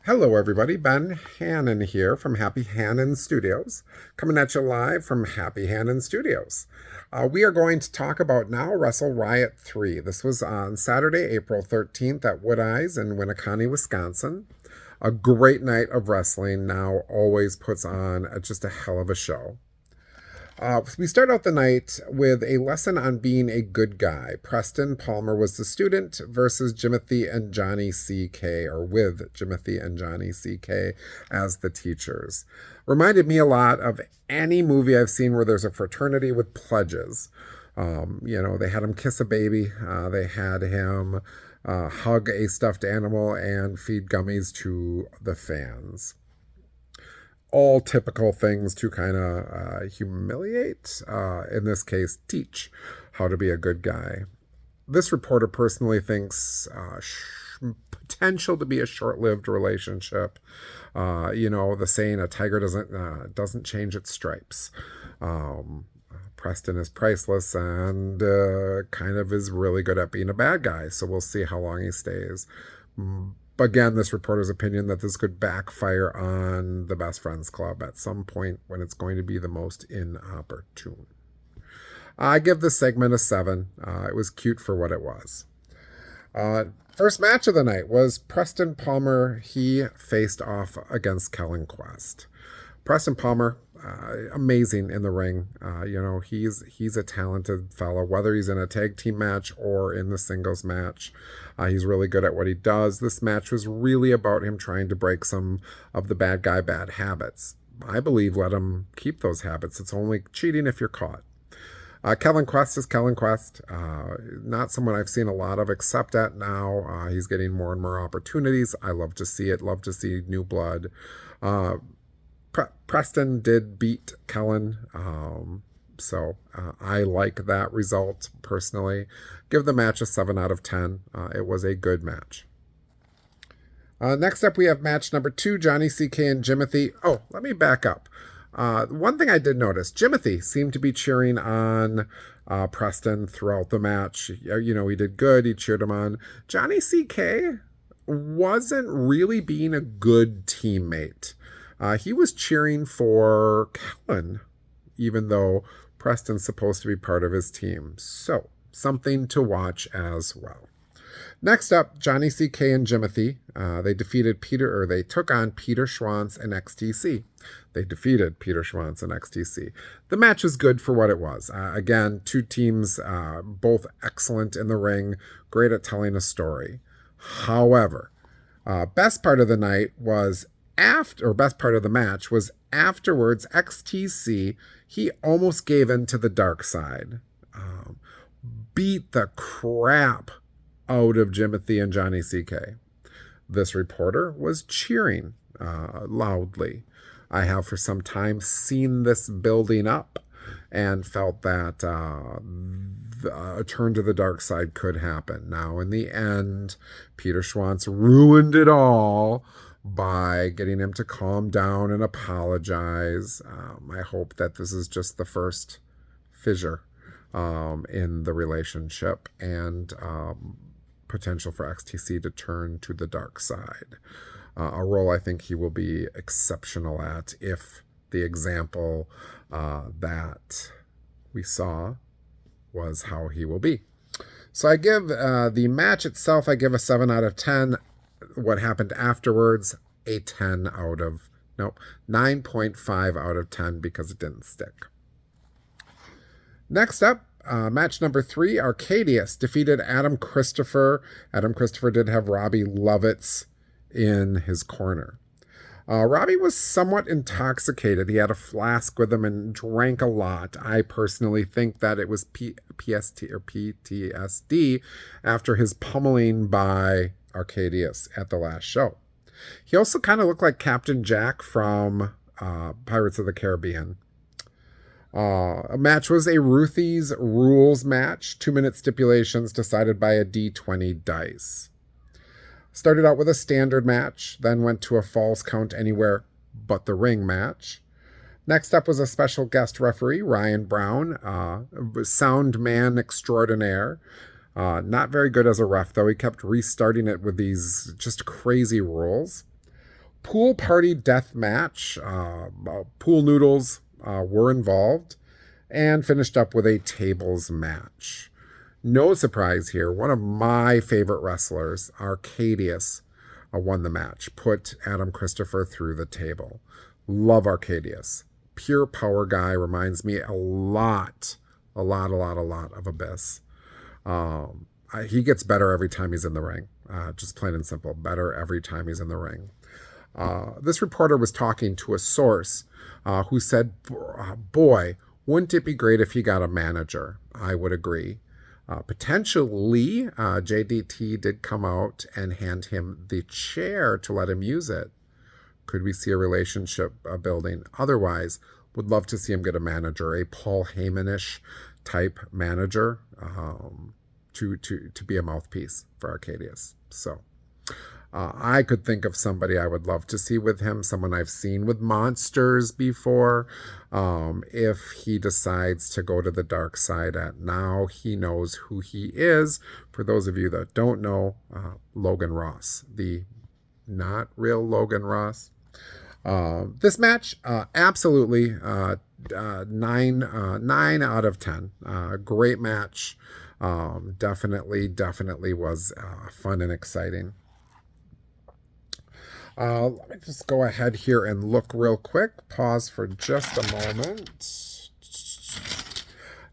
Hello, everybody. Ben Hannon here from Happy Hannon Studios, coming at you live from Happy Hannon Studios. We are going to talk about now WrestleRiot 3. This was on Saturday, April 13th at Woodeyes in Winneconne, Wisconsin. A great night of wrestling. Now always puts on just a hell of a show. We start out the night with a lesson on being a good guy. Preston Palmer was the student versus Jimothy and Johnny C.K., or with Jimothy and Johnny C.K. as the teachers. Reminded me a lot of any movie I've seen where there's a fraternity with pledges. They had him kiss a baby, they had him hug a stuffed animal and feed gummies to the fans. All typical things to kind of humiliate, in this case, teach how to be a good guy. This reporter personally thinks potential to be a short-lived relationship. The saying, a tiger doesn't change its stripes. Preston is priceless and kind of is really good at being a bad guy, so we'll see how long he stays. Again, this reporter's opinion that this could backfire on the Best Friends Club at some point when it's going to be the most inopportune. I give this segment a 7. It was cute for what it was. First match of the night was Preston Palmer. He faced off against Kellen Quest. Preston Palmer, amazing in the ring. He's a talented fellow, whether he's in a tag team match or in the singles match. He's really good at what he does. This match was really about him trying to break some of the bad guy bad habits. I believe let him keep those habits. It's only cheating if you're caught. Kellen Quest is Kellen Quest. Not someone I've seen a lot of, except at now. He's getting more and more opportunities. I love to see it. Love to see new blood. Preston did beat Kellen, so I like that result personally. Give the match a 7 out of 10. It was a good match. Next up, we have match number 2, Johnny C.K. and Jimothy. Oh, let me back up. One thing I did notice, Jimothy seemed to be cheering on Preston throughout the match. He did good. He cheered him on. Johnny C.K. wasn't really being a good teammate. He was cheering for Kellen, even though Preston's supposed to be part of his team. So, something to watch as well. Next up, Johnny C.K. and Jimothy. They took on Peter Schwantz and XTC. They defeated Peter Schwantz and XTC. The match was good for what it was. Again, two teams, both excellent in the ring, great at telling a story. However, best part of the match was afterwards. XTC, he almost gave in to the dark side. Beat the crap out of Jimothy and Johnny C.K. This reporter was cheering loudly. I have for some time seen this building up and felt that a turn to the dark side could happen. Now, in the end, Peter Schwantz ruined it all by getting him to calm down and apologize. I hope that this is just the first fissure in the relationship and potential for XTC to turn to the dark side. A role I think he will be exceptional at if the example that we saw was how he will be. So I give the match itself, I give a 7 out of 10. What happened afterwards, a 9.5 out of 10 because it didn't stick. Next up, match number 3, Arcadius defeated Adam Christopher. Adam Christopher did have Robbie Lovitz in his corner. Robbie was somewhat intoxicated. He had a flask with him and drank a lot. I personally think that it was PST or PTSD after his pummeling by Arcadius at the last show. He also kind of looked like Captain Jack from Pirates of the Caribbean. A match was a Ruthie's Rules match, 2-minute stipulations decided by a D20 dice. Started out with a standard match, then went to a falls count anywhere but the ring match. Next up was a special guest referee, Ryan Brown, sound man extraordinaire. Not very good as a ref, though. He kept restarting it with these just crazy rules. Pool party death match. Pool noodles were involved and finished up with a tables match. No surprise here. One of my favorite wrestlers, Arcadius, won the match. Put Adam Christopher through the table. Love Arcadius. Pure power guy. Reminds me a lot of Abyss. He gets better every time he's in the ring. Just plain and simple. Better every time he's in the ring. This reporter was talking to a source who said, boy, wouldn't it be great if he got a manager? I would agree. Potentially, JDT did come out and hand him the chair to let him use it. Could we see a relationship building? Otherwise, would love to see him get a manager, a Paul Heyman-ish type manager, to be a mouthpiece for Arcadius. So I could think of somebody I would love to see with him, someone I've seen with monsters before. If he decides to go to the dark side now, he knows who he is. For those of you that don't know, Logan Ross, the not real Logan Ross. This match, absolutely 9 out of 10. Great match. Definitely was fun and exciting. Let me just go ahead here and look real quick. Pause for just a moment.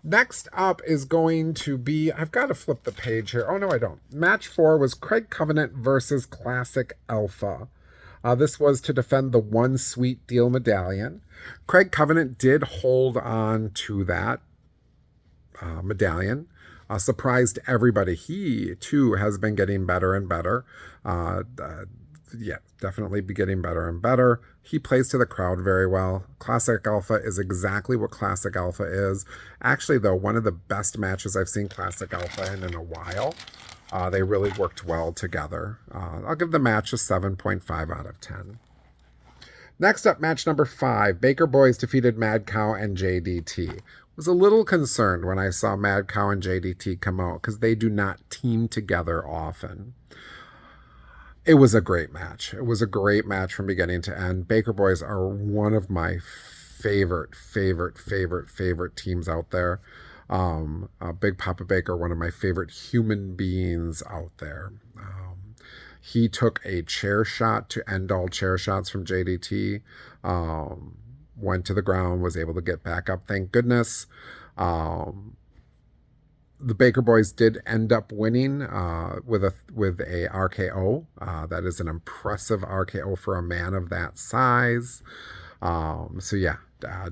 Next up is going to be, I've got to flip the page here. Oh, no, I don't. Match 4 was Craig Covenant versus Classic Alpha. This was to defend the One Sweet Deal medallion. Craig Covenant did hold on to that medallion. Surprised everybody. He, too, has been getting better and better. Yeah, definitely be getting better and better. He plays to the crowd very well. Classic Alpha is exactly what Classic Alpha is. Actually, though, one of the best matches I've seen Classic Alpha in a while. They really worked well together. I'll give the match a 7.5 out of 10. Next up, match number 5. Baker Boys defeated Mad Cow and JDT. Was a little concerned when I saw Mad Cow and JDT come out because they do not team together often. It was a great match. It was a great match from beginning to end. Baker Boys are one of my favorite teams out there. Big Papa Baker, one of my favorite human beings out there. He took a chair shot to end all chair shots from JDT. Went to the ground, was able to get back up, thank goodness. The Baker Boys did end up winning with a RKO. That is an impressive RKO for a man of that size. So yeah,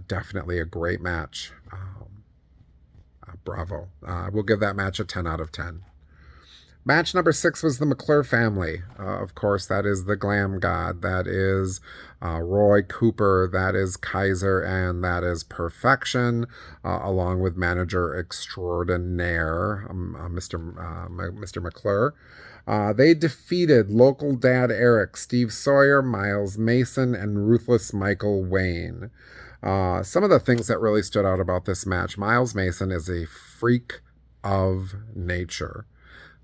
definitely a great match. Bravo. We'll give that match a 10 out of 10. Match number 6 was the McClure family. Of course, that is the Glam God. That is Roy Cooper. That is Kaiser. And that is Perfection, along with manager extraordinaire, Mr. McClure. They defeated local dad Eric, Steve Sawyer, Miles Mason, and ruthless Michael Wayne. Some of the things that really stood out about this match, Miles Mason is a freak of nature.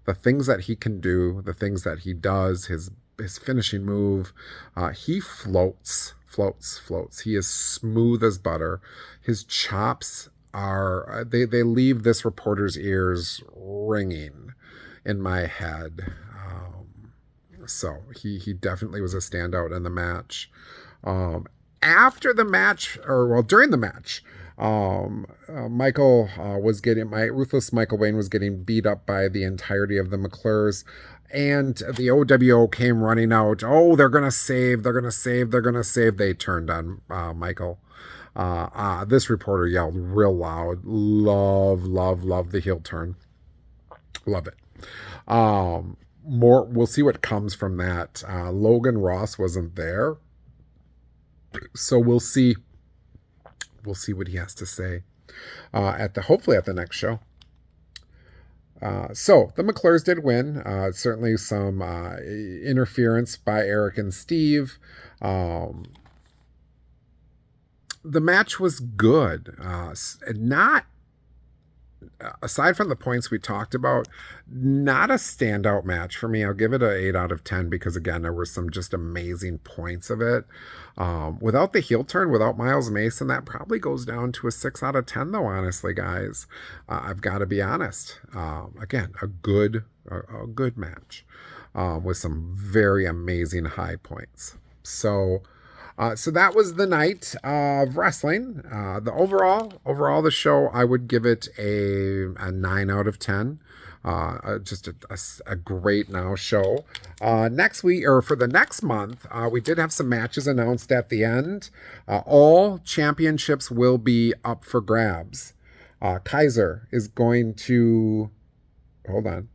The things that he can do, the things that he does, his finishing move, he floats. He is smooth as butter. His chops are, they leave this reporter's ears ringing in my head. So he definitely was a standout in the match. After the match, during the match, ruthless Michael Wayne was getting beat up by the entirety of the McClures, and the OWO came running out. Oh, they're gonna save. They turned on Michael. This reporter yelled real loud, love the heel turn. Love it. We'll see what comes from that. Logan Ross wasn't there, so we'll see what he has to say hopefully at the next show. So the McClures did win. Certainly some interference by Eric and Steve. The match was good. Not aside from the points we talked about, not a standout match for me. I'll give it an 8 out of 10 because, again, there were some just amazing points of it. Without the heel turn, without Miles Mason, that probably goes down to a 6 out of 10, though, honestly, guys. I've got to be honest. Again, a good match with some very amazing high points. So that was the night of wrestling. The overall, the show, I would give it a 9 out of 10. Just a great now show. Next week, or for the next month, we did have some matches announced at the end. All championships will be up for grabs. Kaiser is going to, hold on.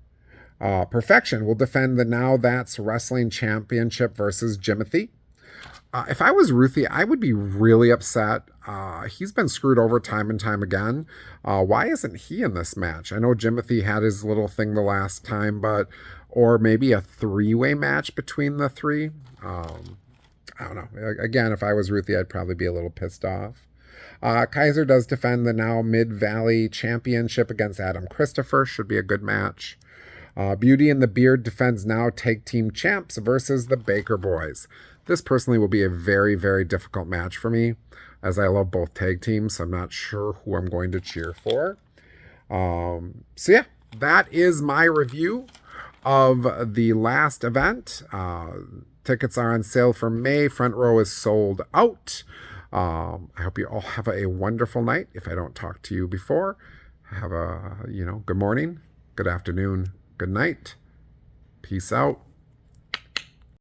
Perfection will defend the Now That's Wrestling Championship versus Jimothy. If I was Ruthie, I would be really upset. He's been screwed over time and time again. Why isn't he in this match? I know Jimothy had his little thing the last time, or maybe a 3-way match between the three. I don't know. Again, if I was Ruthie, I'd probably be a little pissed off. Kaiser does defend the now Mid-Valley Championship against Adam Christopher. Should be a good match. Beauty and the Beard defends now Tag Team Champs versus the Baker Boys. This personally will be a very, very difficult match for me, as I love both tag teams, so I'm not sure who I'm going to cheer for. So yeah, that is my review of the last event. Tickets are on sale for May. Front row is sold out. I hope you all have a wonderful night. If I don't talk to you before, have a, good morning, good afternoon, good night. Peace out.